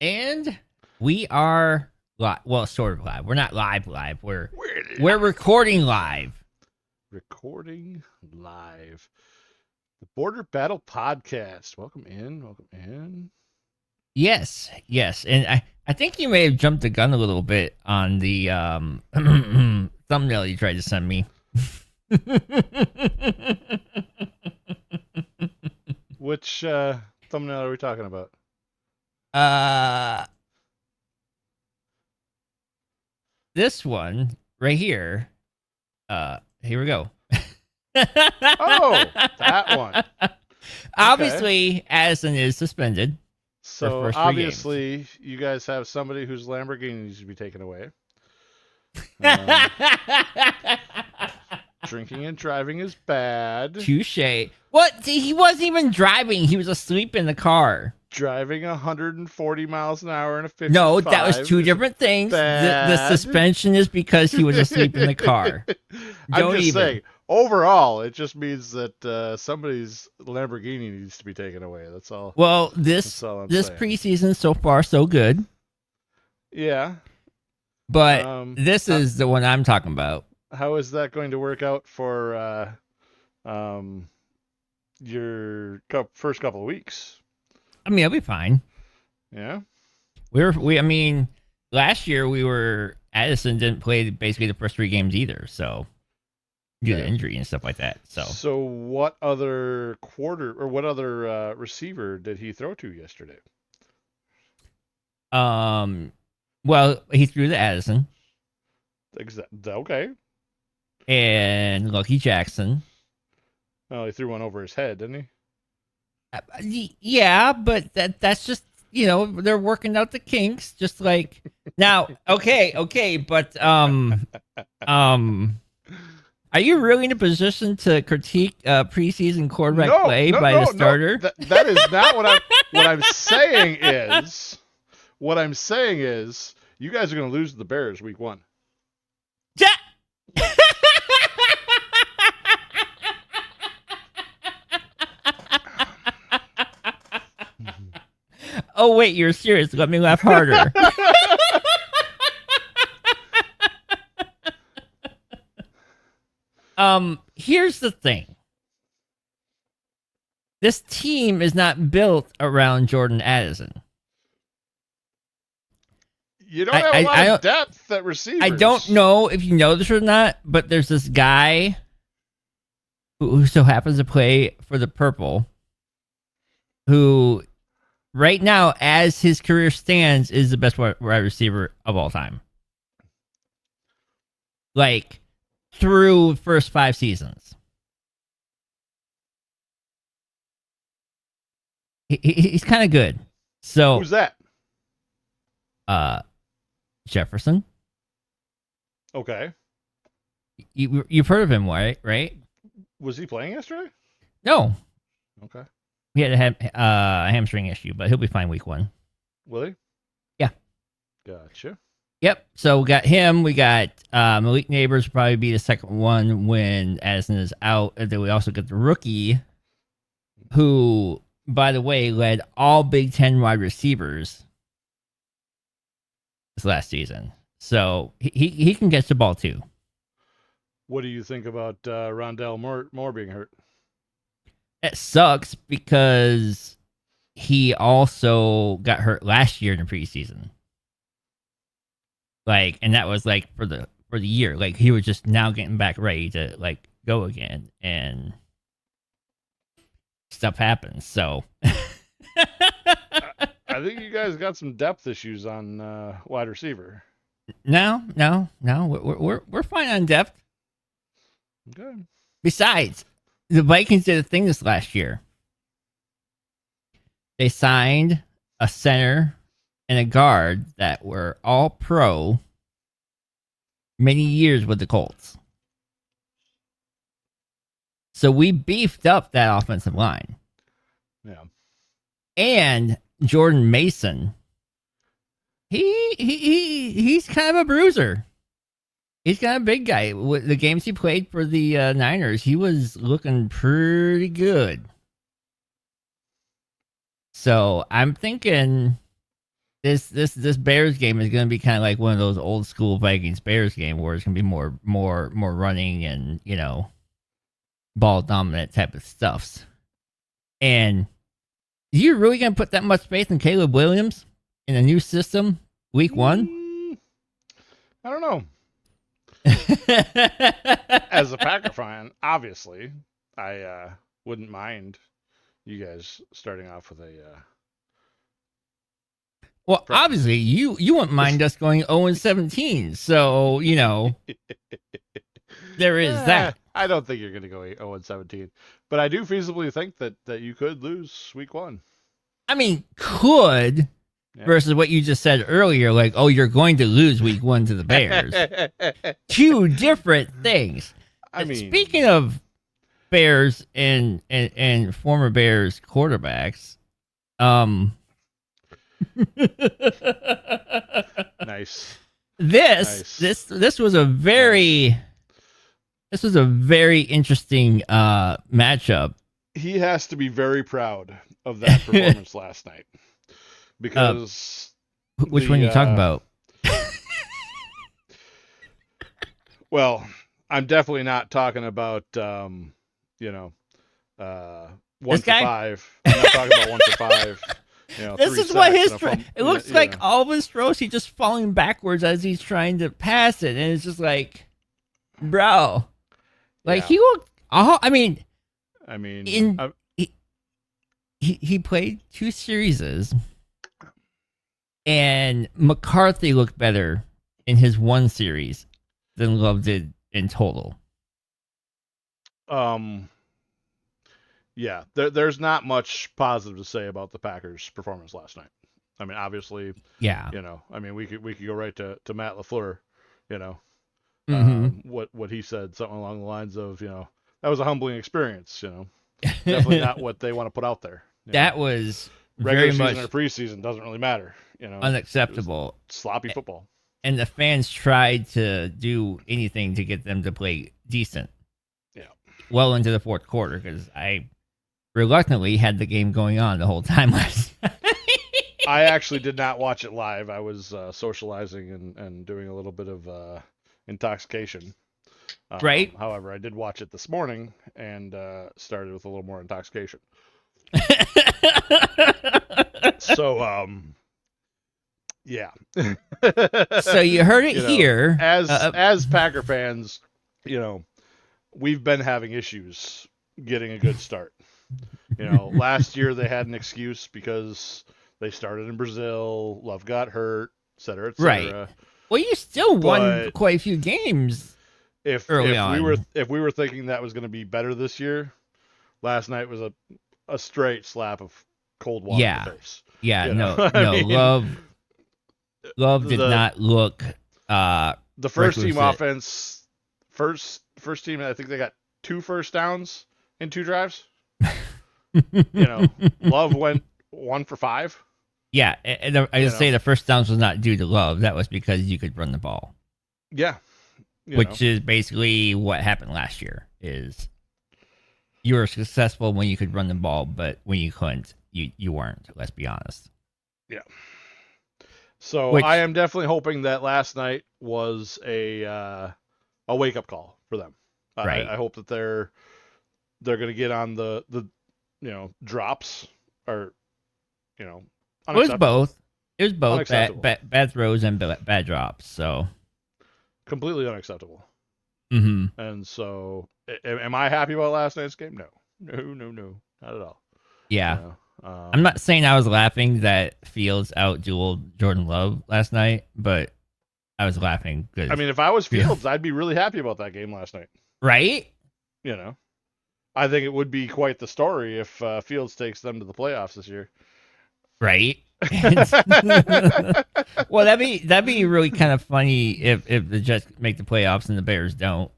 And we are live. Well, sort of live. We're not live. We're live. recording live. Recording live. The Border Battle Podcast. Welcome in. Yes. And I think you may have jumped the gun a little bit on the thumbnail you tried to send me. Which thumbnail are we talking about? This one right here. Here we go. Oh, that one. Obviously, Addison is suspended. So obviously, you guys have somebody whose Lamborghini needs to be taken away. Drinking and driving is bad. Touche. What? See, he wasn't even driving. He was asleep in the car. Driving 140 miles an hour in a 55. No, that was two different things. The suspension is because he was asleep in the car. I'm just saying, overall, it just means that somebody's Lamborghini needs to be taken away. That's all. Well, this preseason so far so good. Yeah. But this is the one I'm talking about. How is that going to work out for your first couple of weeks? I mean, it'll be fine. Yeah. I mean, last year Addison didn't play basically the first 3 games either, so due to injury and stuff like that. So what other receiver did he throw to yesterday? Well, he threw to Addison. Okay. And Lucky Jackson. Oh, he threw one over his head, didn't he? Yeah, but that's just, they're working out the kinks, just like now. Okay, but are you really in a position to critique preseason quarterback play by the starter? No. That is not what I'm saying is. What I'm saying is, you guys are going to lose to the Bears week 1. Yeah. Oh, wait, you're serious. Let me laugh harder. Here's the thing. This team is not built around Jordan Addison. You don't have a lot of depth at receivers. I don't know if you know this or not, but there's this guy who so happens to play for the Purple, who right now, as his career stands, is the best wide receiver of all time. Like, through first 5 seasons. He's kind of good. So who's that? Jefferson. Okay. You've heard of him, right? Was he playing yesterday? No. Okay. He had a hamstring issue, but he'll be fine week 1. Will he? Yeah. Gotcha. Yep. So we got him. We got Malik Neighbors will probably be the second one when Addison is out. And then we also get the rookie, who, by the way, led all Big Ten wide receivers this last season. So he can get the ball too. What do you think about Rondell Moore being hurt? It sucks because he also got hurt last year in the preseason. Like, and that was like for the year. Like, he was just now getting back ready to like go again, and stuff happens. So I think you guys got some depth issues on wide receiver. No, we're fine on depth. Good. Besides, the Vikings did a thing this last year. They signed a center and a guard that were all pro many years with the Colts. So we beefed up that offensive line. Yeah. And Jordan Mason, he's kind of a bruiser. He's kind of a big guy. With the games he played for the Niners, he was looking pretty good. So I'm thinking this Bears game is going to be kind of like one of those old school Vikings Bears game where it's going to be more running and ball dominant type of stuffs. And you're really going to put that much faith in Caleb Williams in a new system week 1? I don't know. As a Packer fan, obviously, I wouldn't mind you guys starting off with a. Well, obviously, you wouldn't mind us going 0-17, so there is that. I don't think you're going to go 0-17, but I do feasibly think that you could lose week 1. I mean, could. Yeah. Versus what you just said earlier, like, oh, you're going to lose week 1 to the Bears. 2 different things. I mean, speaking of Bears and former Bears quarterbacks, nice. This was a very interesting matchup. He has to be very proud of that performance last night. Because which one are you talking about? Well, I'm definitely not talking about 1 to 5. I'm not talking about 1 to 5. This is what his it looks like. All of his throws, he's just falling backwards as he's trying to pass it, and it's just like, bro, like he looked. I mean, he played 2 series. And McCarthy looked better in his 1 series than Love did in total. Yeah, there's not much positive to say about the Packers' performance last night. I mean, obviously, yeah. I mean, we could go right to Matt LaFleur, what he said, something along the lines of, that was a humbling experience, definitely not what they want to put out there. That was regular very season much or preseason doesn't really matter. Unacceptable. Sloppy football. And the fans tried to do anything to get them to play decent. Yeah. Well into the 4th quarter, because I reluctantly had the game going on the whole time last night. I actually did not watch it live. I was socializing and doing a little bit of intoxication. Right. However, I did watch it this morning and started with a little more intoxication. So, yeah. So you heard it here. As Packer fans, we've been having issues getting a good start. Last year they had an excuse because they started in Brazil, Love got hurt, et cetera, et cetera. Right. Well, you still won quite a few games early on. If we were thinking that was going to be better this year, last night was a straight slap of cold water in the face. Yeah, Love did not look the first team offense first team, I think they got 2 first downs in 2 drives. Love went 1 for 5. Yeah, and I just say the first downs was not due to Love. That was because you could run the ball. Yeah. Which is basically what happened last year, is you were successful when you could run the ball, but when you couldn't, you weren't, let's be honest. Yeah. So I am definitely hoping that last night was a wake-up call for them. Right. I hope that they're going to get on the drops, or it was both. It was both bad throws and bad drops. So completely unacceptable. Mm-hmm. And so, am I happy about last night's game? No, not at all. Yeah. I'm not saying I was laughing that Fields out-dueled Jordan Love last night, but I was laughing because, I mean, if I was Fields, I'd be really happy about that game last night. Right? I think it would be quite the story if Fields takes them to the playoffs this year. Right? Well, that'd be really kind of funny if the Jets make the playoffs and the Bears don't.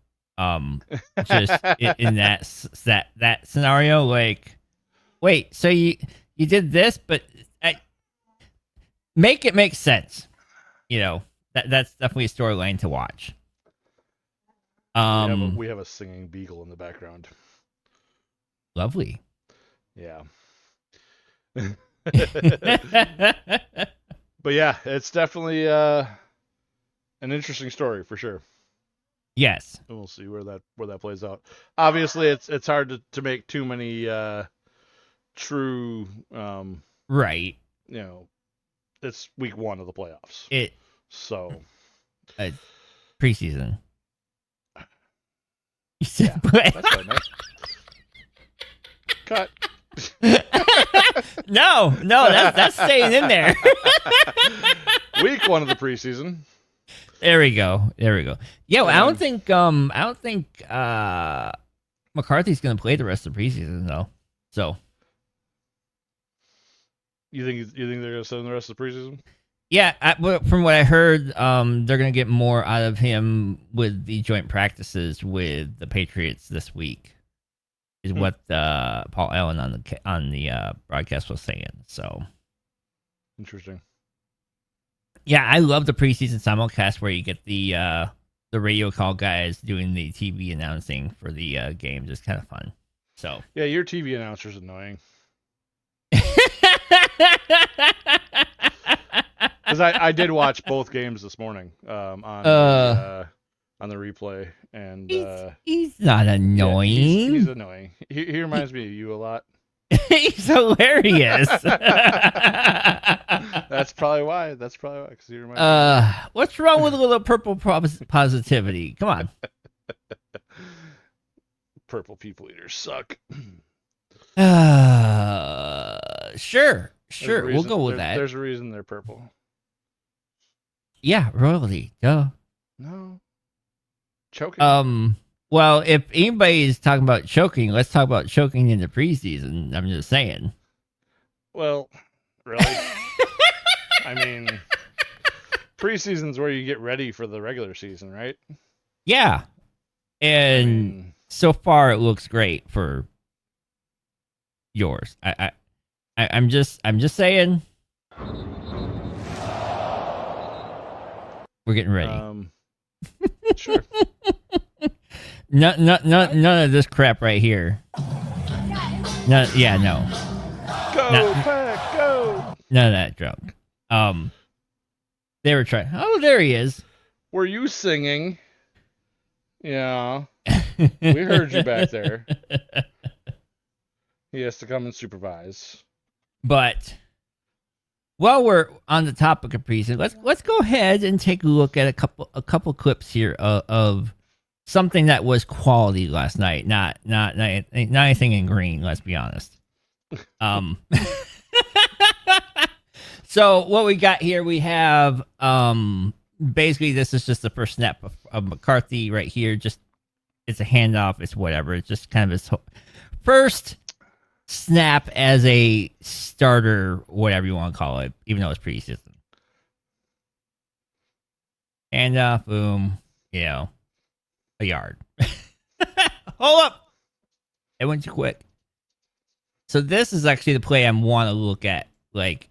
Just in that scenario, like, wait, so you did this, but make it make sense. That's definitely a storyline to watch. We have a singing beagle in the background. Lovely. Yeah. But yeah, it's definitely an interesting story for sure. Yes. And we'll see where that plays out. Obviously, it's hard to make too many true. Right. It's week 1 of the playoffs, It so preseason. You yeah, said play. that's right, man. Cut. No, that's staying in there. Week 1 of the preseason. There we go. Yeah, well, I don't think McCarthy's going to play the rest of the preseason though. So you think they're going to send the rest of the preseason? Yeah, from what I heard, they're going to get more out of him with the joint practices with the Patriots this week, is what Paul Allen on the broadcast was saying. So interesting. Yeah, I love the preseason simulcast where you get the radio call guys doing the TV announcing for the games. It's kind of fun. So yeah, your TV announcer's annoying. Because I did watch both games this morning on the replay, and he's not annoying. Yeah, he's annoying. He reminds me of you a lot. He's hilarious. That's probably why. Because he reminds me. What's wrong with a little purple positivity? Come on. Purple people eaters suck. Sure. We'll go with that. There's a reason they're purple. Yeah, royalty. Duh. No. Choking. Well, if anybody is talking about choking, let's talk about choking in the preseason. I'm just saying. Well, really? I mean, preseason's where you get ready for the regular season, right? Yeah. And so far it looks great for yours. I'm just saying. We're getting ready. Sure. None of this crap right here. No. Go, Pack, go! None of that drunk. They were trying. Oh, there he is. Were you singing? Yeah. We heard you back there. He has to come and supervise. But while we're on the topic of preseason, let's go ahead and take a look at a couple clips here of something that was quality last night. Not anything in green. Let's be honest. So what we got here, we have basically this is just the first snap of McCarthy right here. Just it's a handoff. It's whatever. It's just kind of his first snap as a starter, whatever you want to call it, even though it's preseason. Handoff, boom, a yard. Hold up. It went too quick. So this is actually the play I want to look at like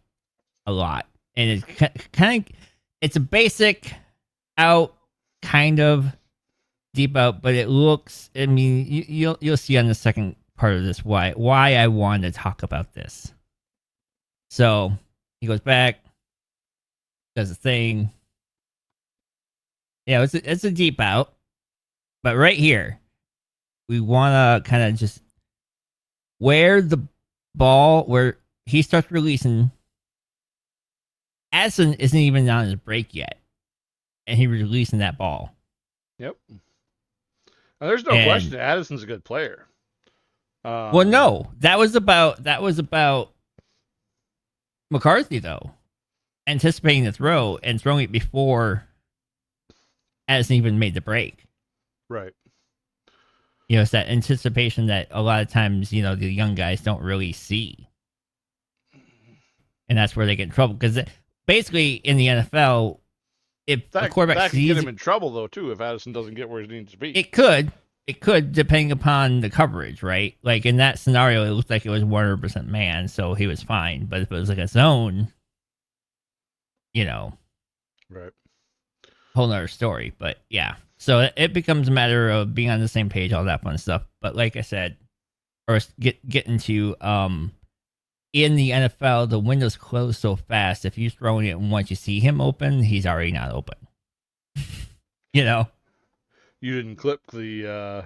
a lot. And it's kind of, it's a basic out, kind of deep out, but it looks, I mean, you'll see on the second part of this why I wanted to talk about this. So he goes back, does a thing. Yeah, it's a deep out, but right here we want to kind of just where the ball where he starts releasing. Addison isn't even on his break yet, and he was releasing that ball. Yep. Now, there's no question Addison's a good player. Well, no, that was about McCarthy though, anticipating the throw and throwing it before Addison even made the break. Right. It's that anticipation that a lot of times the young guys don't really see, and that's where they get in trouble because basically in the NFL, if a quarterback can get him in trouble though too if Addison doesn't get where he needs to be. It could, depending upon the coverage, right? Like in that scenario, it looked like it was 100% man, so he was fine. But if it was like a zone, right, whole nother story. But yeah, so it becomes a matter of being on the same page, all that fun stuff. But like I said, or get into in the NFL, the windows close so fast. If you're throwing it and once you see him open, he's already not open. You know? You didn't clip the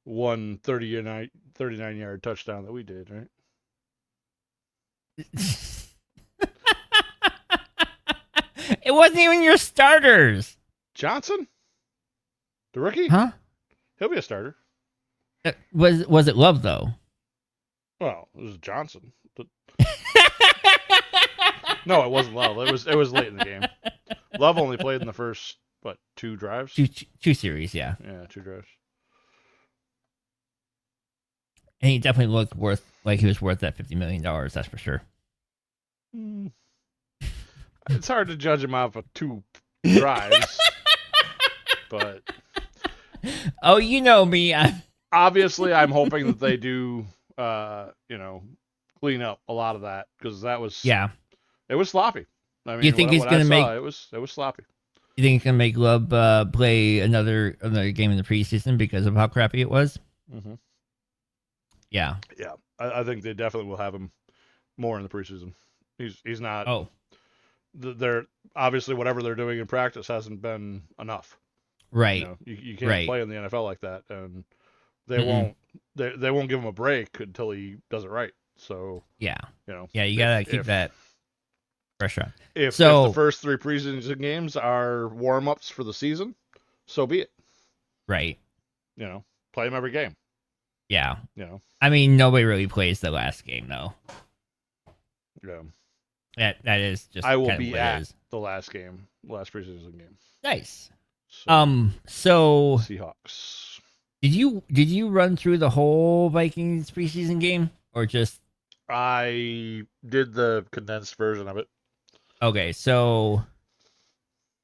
39-yard touchdown that we did, right? It wasn't even your starters. Johnson? The rookie? Huh? He'll be a starter. Was it Love, though? Well, it was Johnson. No, it wasn't Love. It was late in the game. Love only played in the first, 2 drives? Two series, yeah. Yeah, 2 drives. And he definitely looked like he was worth that $50 million, that's for sure. It's hard to judge him off of 2 drives. But oh, you know me. Obviously, I'm hoping that they do, clean up a lot of that, because that was it was sloppy. I mean, you think he's going to make it was sloppy. You think he's going to make Love play another game in the preseason because of how crappy it was? Mm-hmm. Yeah. Yeah, I think they definitely will have him more in the preseason. He's not. Oh. They're obviously whatever they're doing in practice hasn't been enough. Right. You can't play in the NFL like that, and they won't give him a break until he does it right. So yeah, you gotta keep that pressure on. If the first 3 preseason games are warm-ups for the season, so be it. Right. Play him every game. Yeah. I mean, nobody really plays the last game though. Yeah. That is just. I will be at the last preseason game. Nice. So Seahawks. Did you run through the whole Vikings preseason game or just? I did the condensed version of it. Okay, so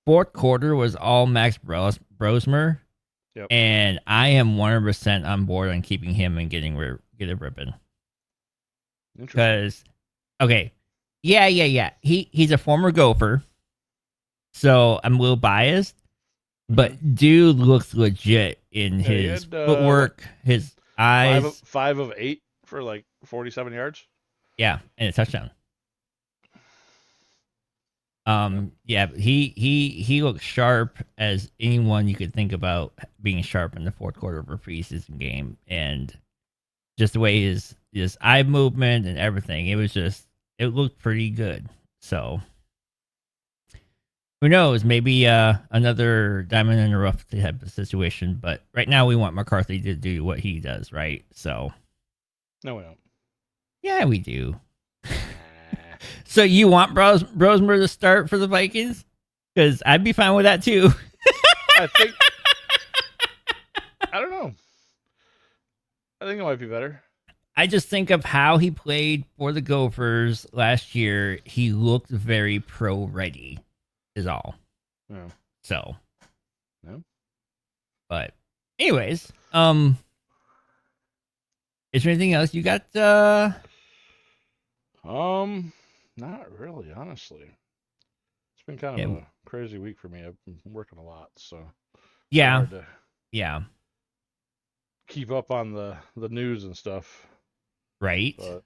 fourth quarter was all Max Brosmer. Yep. And I am 100% on board on keeping him and get a ribbon. Because, okay, yeah. He's a former Gopher, so I'm a little biased. But dude looks legit in his footwork, his eyes. 5 of 8 for like 47 yards. Yeah, and a touchdown. Yeah, he looks sharp as anyone you could think about being sharp in the fourth quarter of a preseason game, and just the way his eye movement and everything, it looked pretty good. So who knows? Maybe another diamond in the rough type of situation. But right now, we want McCarthy to do what he does, right? So no, we don't. Yeah, we do. So you want Brosmer to start for the Vikings? Because I'd be fine with that too. I don't know. I think it might be better. I just think of how he played for the Gophers last year. He looked very pro ready, is all. Yeah. So. No. But, anyways, is there anything else you got? Not really, honestly. It's been kind of a crazy week for me. I've been working a lot, so yeah, it's hard to keep up on the news and stuff. Right. But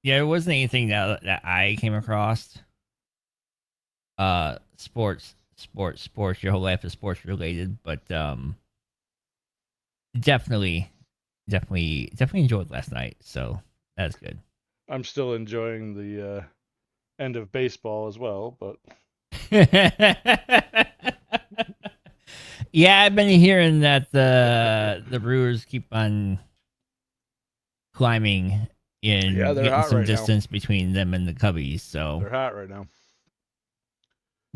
yeah, there wasn't anything that I came across. Sports. Your whole life is sports related, but definitely enjoyed last night. So that's good. I'm still enjoying the end of baseball as well, but yeah, I've been hearing that the Brewers keep on climbing in getting some distance between them and the Cubbies. So they're hot right now.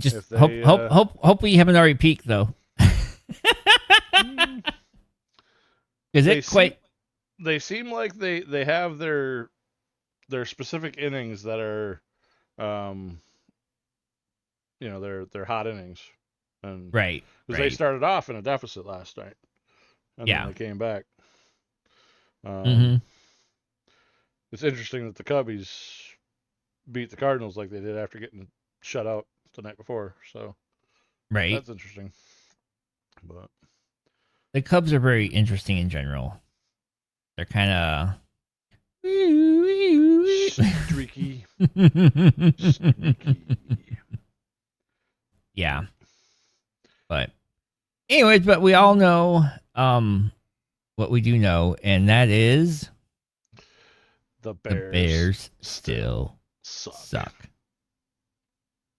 Just hope we haven't already peaked though. Is it quite? They seem like they have their specific innings that are, they're hot innings, and right. Because they started off in a deficit last night, and then they came back. It's interesting that the Cubbies beat the Cardinals like they did after getting shut out the night before. So that's interesting. But the Cubs are very interesting in general. They're kind of Sneaky. Yeah. But anyways, but we all know what we do know, and that is The the Bears still suck.